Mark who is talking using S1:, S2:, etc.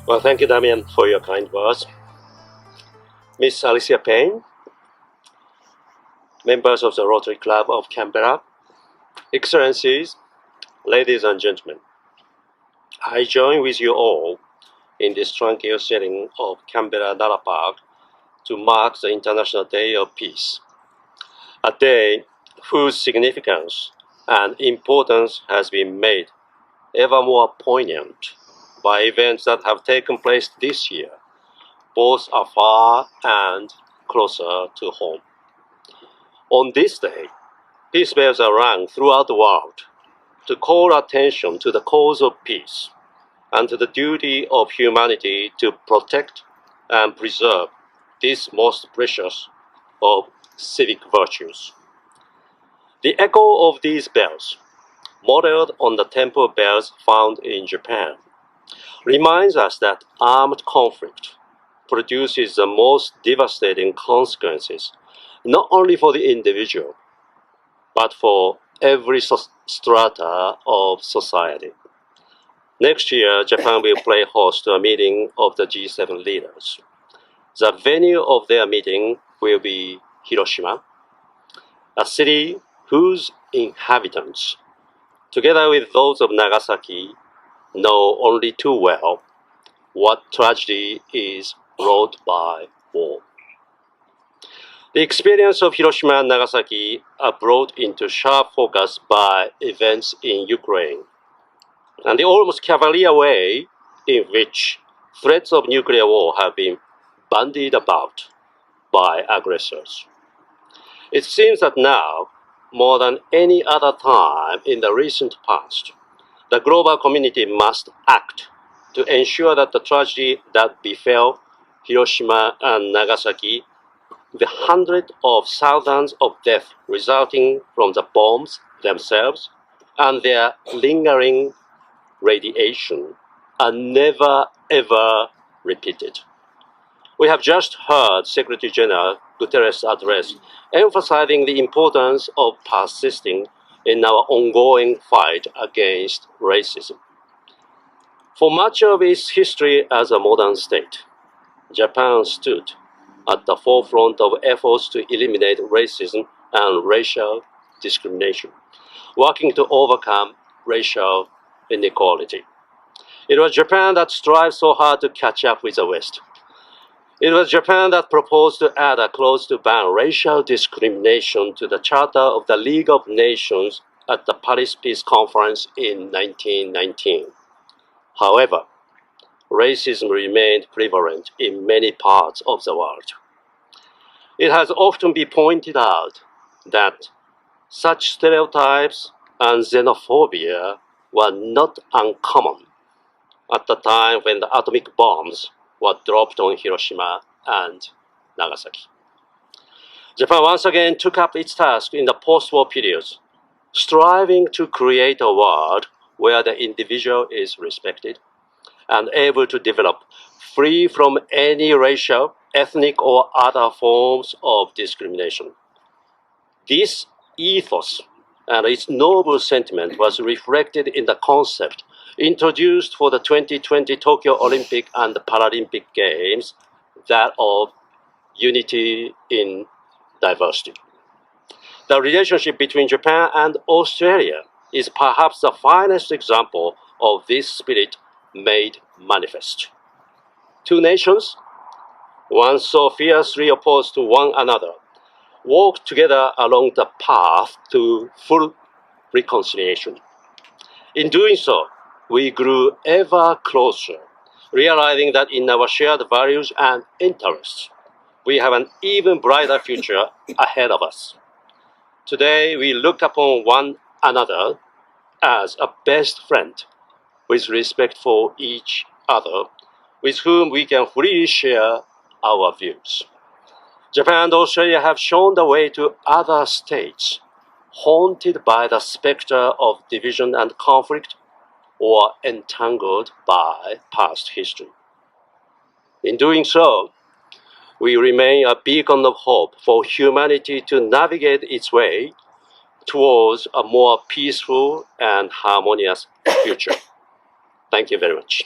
S1: Well, thank you, Damien, for your kind words. Miss Alicia Payne, members of the Rotary Club of Canberra, Excellencies, ladies and gentlemen, I join with you all in this tranquil setting of Canberra Nara Park to mark the International Day of Peace, a day whose significance and importance has been made ever more poignant by events that have taken place this year, both afar and closer to home. On this day, peace bells are rung throughout the world to call attention to the cause of peace and to the duty of humanity to protect and preserve this most precious of civic virtues. The echo of these bells, modeled on the temple bells found in Japan, reminds us that armed conflict produces the most devastating consequences, not only for the individual, but for every strata of society. Next year, Japan will play host to a meeting of the G7 leaders. The venue of their meeting will be Hiroshima, a city whose inhabitants, together with those of Nagasaki, know only too well what tragedy is wrought by war. The experience of Hiroshima and Nagasaki are brought into sharp focus by events in Ukraine, and the almost cavalier way in which threats of nuclear war have been bandied about by aggressors. It seems that now, more than any other time in the recent past, the global community must act to ensure that the tragedy that befell Hiroshima and Nagasaki, the hundreds of thousands of deaths resulting from the bombs themselves and their lingering radiation, are never ever repeated. We have just heard Secretary General Guterres' address emphasizing the importance of persisting in our ongoing fight against racism. For much of its history as a modern state, Japan stood at the forefront of efforts to eliminate racism and racial discrimination, working to overcome racial inequality. It was Japan that strived so hard to catch up with the West. It was Japan that proposed to add a clause to ban racial discrimination to the Charter of the League of Nations at the Paris Peace Conference in 1919. However, racism remained prevalent in many parts of the world. It has often been pointed out that such stereotypes and xenophobia were not uncommon at the time when the atomic bombs were dropped on Hiroshima and Nagasaki. Japan once again took up its task in the post-war periods, striving to create a world where the individual is respected and able to develop free from any racial, ethnic, or other forms of discrimination. This ethos and its noble sentiment was reflected in the concept introduced for the 2020 Tokyo Olympic and Paralympic Games, that of unity in diversity. The relationship between Japan and Australia is perhaps the finest example of this spirit made manifest. Two nations, once so fiercely opposed to one another, walked together along the path to full reconciliation. In doing so, we grew ever closer, realizing that in our shared values and interests, we have an even brighter future ahead of us. Today, we look upon one another as a best friend, with respect for each other, with whom we can freely share our views. Japan and Australia have shown the way to other states haunted by the specter of division and conflict, or entangled by past history. In doing so, we remain a beacon of hope for humanity to navigate its way towards a more peaceful and harmonious future. Thank you very much.